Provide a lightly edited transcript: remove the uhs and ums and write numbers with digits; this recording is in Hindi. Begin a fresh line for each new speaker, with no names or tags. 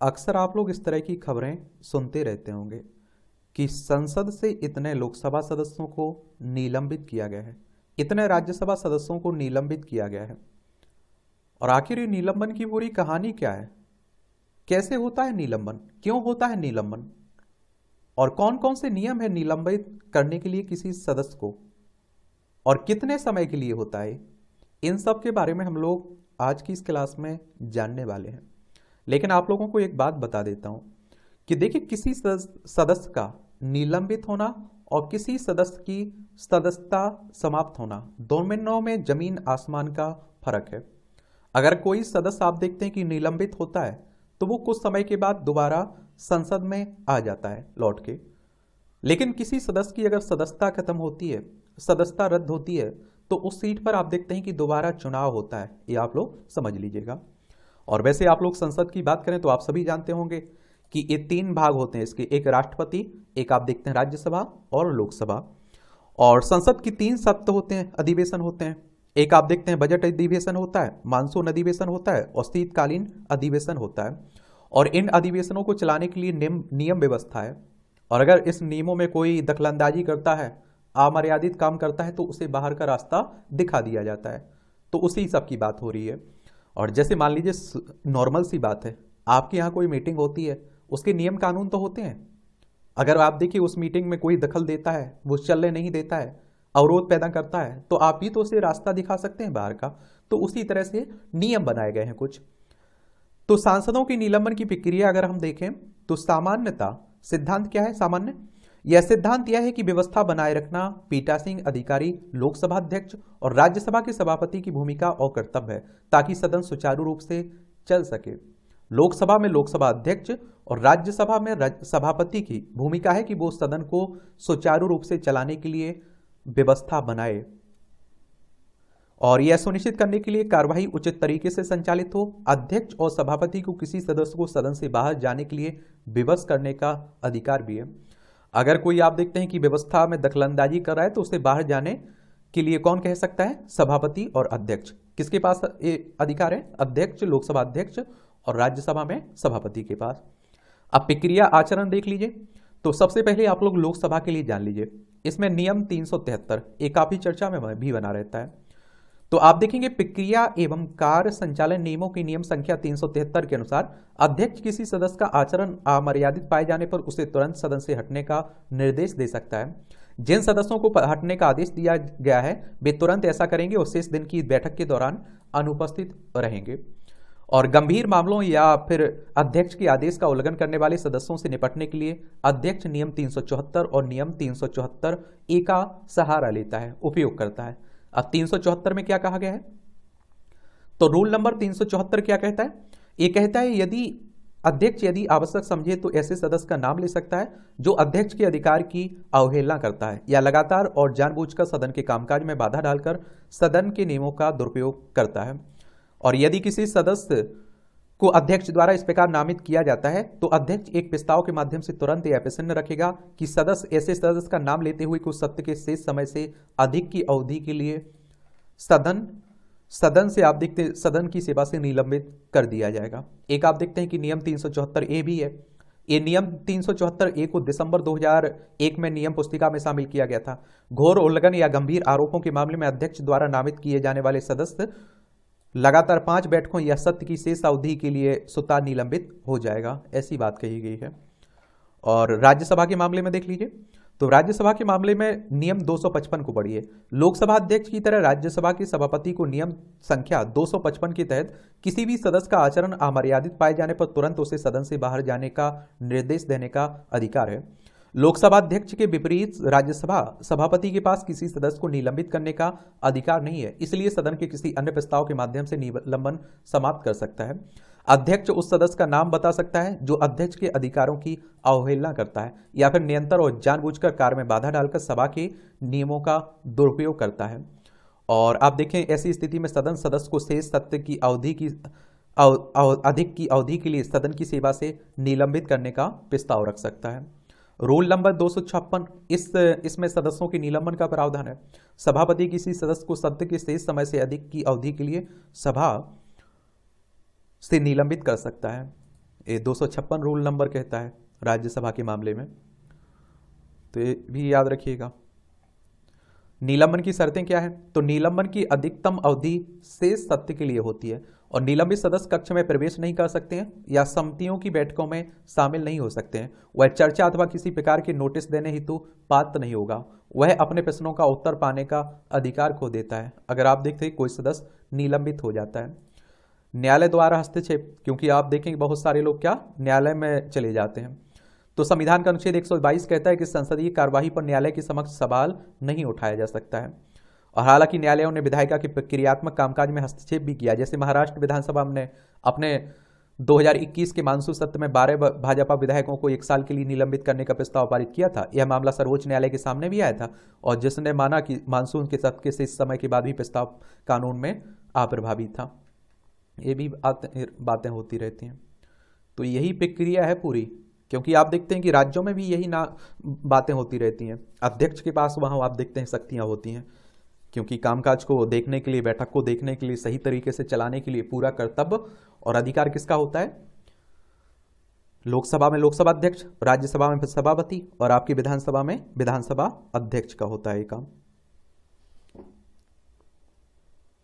अक्सर आप लोग इस तरह की खबरें सुनते रहते होंगे कि संसद से इतने लोकसभा सदस्यों को निलंबित किया गया है, इतने राज्यसभा सदस्यों को निलंबित किया गया है। और आखिर ये निलंबन की पूरी कहानी क्या है? कैसे होता है निलंबन? क्यों होता है निलंबन? और कौन कौन से नियम है निलंबित करने के लिए किसी सदस्य को, और कितने समय के लिए होता है? इन सब के बारे में हम लोग आज की इस क्लास में जानने वाले हैं। लेकिन आप लोगों को एक बात बता देता हूं कि देखिए, किसी सदस्य का निलंबित होना और किसी सदस्य की सदस्यता समाप्त होना, दोनों में जमीन आसमान का फर्क है। अगर कोई सदस्य आप देखते हैं कि निलंबित होता है तो वो कुछ समय के बाद दोबारा संसद में आ जाता है लौट के। लेकिन किसी सदस्य की अगर सदस्यता खत्म होती है, सदस्यता रद्द होती है, तो उस सीट पर आप देखते हैं कि दोबारा चुनाव होता है। ये आप लोग समझ लीजिएगा। और वैसे आप लोग संसद की बात करें तो आप सभी जानते होंगे कि ये तीन भाग होते हैं इसके, एक राष्ट्रपति, एक आप देखते हैं राज्यसभा और लोकसभा। और संसद की तीन सत्र होते हैं, अधिवेशन होते हैं। एक आप देखते हैं बजट अधिवेशन होता है, मानसून अधिवेशन होता है और शीतकालीन अधिवेशन होता है। और इन अधिवेशनों को चलाने के लिए नियम व्यवस्था है। और अगर इस नियमों में कोई दखलंदाजी करता है, अमर्यादित काम करता है, तो उसे बाहर का रास्ता दिखा दिया जाता है। तो उसी सब की बात हो रही है। और जैसे मान लीजिए, नॉर्मल सी बात है, आपके यहाँ कोई मीटिंग होती है, उसके नियम कानून तो होते हैं। अगर आप देखिए उस मीटिंग में कोई दखल देता है, वो चलने नहीं देता है, अवरोध पैदा करता है, तो आप भी तो उसे रास्ता दिखा सकते हैं बाहर का। तो उसी तरह से नियम बनाए गए हैं कुछ। तो सांसदों की निलंबन की प्रक्रिया अगर हम देखें तो सामान्यता सिद्धांत क्या है? सामान्य यह सिद्धांत यह है कि व्यवस्था बनाए रखना पीठासीन अधिकारी, लोकसभा अध्यक्ष और राज्यसभा के सभापति की भूमिका और कर्तव्य है, ताकि सदन सुचारू रूप से चल सके। लोकसभा में लोकसभा अध्यक्ष और राज्यसभा में सभापति की भूमिका है कि वो सदन को सुचारू रूप से चलाने के लिए व्यवस्था बनाए और यह सुनिश्चित करने के लिए कार्यवाही उचित तरीके से संचालित हो। अध्यक्ष और सभापति को किसी सदस्य को सदन से बाहर जाने के लिए विवश करने का अधिकार भी है। अगर कोई आप देखते हैं कि व्यवस्था में दखलंदाजी कर रहा है तो उसे बाहर जाने के लिए कौन कह सकता है? सभापति और अध्यक्ष। किसके पास ये अधिकार है? अध्यक्ष, लोकसभा अध्यक्ष और राज्यसभा में सभापति के पास। अब प्रक्रिया आचरण देख लीजिए। तो सबसे पहले आप लोग लोकसभा के लिए जान लीजिए, इसमें नियम 373 एक काफी चर्चा में भी बना रहता है। तो आप देखेंगे प्रक्रिया एवं कार्य संचालन नियमों की नियम संख्या 373 के अनुसार अध्यक्ष किसी सदस्य का आचरण अमर्यादित पाए जाने पर उसे तुरंत सदन से हटने का निर्देश दे सकता है। जिन सदस्यों को हटने का आदेश दिया गया है वे तुरंत ऐसा करेंगे और शेष दिन की बैठक के दौरान अनुपस्थित रहेंगे। और गंभीर मामलों या फिर अध्यक्ष के आदेश का उल्लंघन करने वाले सदस्यों से निपटने के लिए अध्यक्ष नियम 374 और नियम 374 ए का सहारा लेता है, उपयोग करता है। अब 374 में क्या कहा गया है? तो रूल नंबर 374 क्या कहता है? ये कहता है यदि अध्यक्ष यदि आवश्यक समझे तो ऐसे सदस्य का नाम ले सकता है जो अध्यक्ष के अधिकार की अवहेलना करता है या लगातार और जानबूझकर सदन के कामकाज में बाधा डालकर सदन के नियमों का दुरुपयोग करता है। और यदि किसी सदस्य को अध्यक्ष द्वारा इस प्रकार नामित किया जाता है तो अध्यक्ष एक प्रस्ताव के माध्यम से तुरंत यह प्रसन्न रखेगा कि सदस्य ऐसे सदस्य का नाम लेते हुए कुछ सत्र के शेष समय से अधिक की अवधि के लिए सदन से आप देखते सदन की सेवा से निलंबित कर दिया जाएगा। एक आप देखते हैं कि नियम 374 ए भी है। ये नियम 374 ए को दिसंबर 2001 में नियम पुस्तिका में शामिल किया गया था। घोर उल्लंघन या गंभीर आरोपों के मामले में अध्यक्ष द्वारा नामित किए जाने वाले सदस्य लगातार 5 बैठकों या सत्र की शेष अवधि के लिए स्वतः निलंबित हो जाएगा, ऐसी बात कही गई है। और राज्यसभा के मामले में देख लीजिए। तो राज्यसभा के मामले में नियम 255 को पढ़िए। लोकसभा अध्यक्ष की तरह राज्यसभा के सभापति को नियम संख्या 255 के तहत किसी भी सदस्य का आचरण अमर्यादित पाए जाने पर तुरंत उसे सदन से बाहर जाने का निर्देश देने का अधिकार है। लोकसभा अध्यक्ष के विपरीत राज्यसभा सभापति के पास किसी सदस्य को निलंबित करने का अधिकार नहीं है, इसलिए सदन के किसी अन्य प्रस्ताव के माध्यम से निलंबन समाप्त कर सकता है। अध्यक्ष उस सदस्य का नाम बता सकता है जो अध्यक्ष के अधिकारों की अवहेलना करता है या फिर निरंतर और जानबूझकर कार्य में बाधा डालकर सभा के नियमों का दुरुपयोग करता है। और आप देखें ऐसी स्थिति में सदन सदस्य को शेष सत्र की अवधि की अधिक की अवधि के लिए सदन की सेवा से निलंबित करने का प्रस्ताव रख सकता है। रूल नंबर 256 इसमें सदस्यों के निलंबन का प्रावधान है। सभापति किसी सदस्य को सत्र के शेष समय से अधिक की अवधि के लिए सभा से निलंबित कर सकता है। ये 256 रूल नंबर कहता है राज्यसभा के मामले में, तो ये भी याद रखिएगा। निलंबन की शर्तें क्या है? तो निलंबन की अधिकतम अवधि शेष सत्र के लिए होती है और निलंबित सदस्य कक्ष में प्रवेश नहीं कर सकते हैं या समितियों की बैठकों में शामिल नहीं हो सकते हैं। वह चर्चा अथवा किसी प्रकार के नोटिस देने हेतु पात्र नहीं होगा। वह अपने प्रश्नों का उत्तर पाने का अधिकार खो देता है अगर आप देखते हैं कोई सदस्य निलंबित हो जाता है। न्यायालय द्वारा हस्तक्षेप, क्योंकि आप देखेंगे बहुत सारे लोग क्या न्यायालय में चले जाते हैं। तो संविधान का अनुच्छेद 122 कहता है कि संसदीय कार्यवाही पर न्यायालय के समक्ष सवाल नहीं उठाया जा सकता है। और हालांकि न्यायालयों ने विधायिका के प्रक्रियात्मक कामकाज में हस्तक्षेप भी किया, जैसे महाराष्ट्र विधानसभा ने अपने 2021 के मानसून सत्र में 12 भाजपा विधायकों को 1 साल के लिए निलंबित करने का प्रस्ताव पारित किया था। यह मामला सर्वोच्च न्यायालय के सामने भी आया था और जिसने माना कि मानसून के सत्र के शेष समय के बाद भी प्रस्ताव कानून में अप्रभावी था। ये भी बातें होती रहती हैं। तो यही प्रक्रिया है पूरी, क्योंकि आप देखते हैं कि राज्यों में भी यही ना बातें होती रहती हैं। अध्यक्ष के पास वहाँ आप देखते हैं शक्तियाँ होती हैं, क्योंकि कामकाज को देखने के लिए, बैठक को देखने के लिए, सही तरीके से चलाने के लिए पूरा कर्तव्य और अधिकार किसका होता है? लोकसभा में लोकसभा अध्यक्ष, राज्यसभा में सभापति और आपकी विधानसभा में विधानसभा अध्यक्ष का होता है ये काम।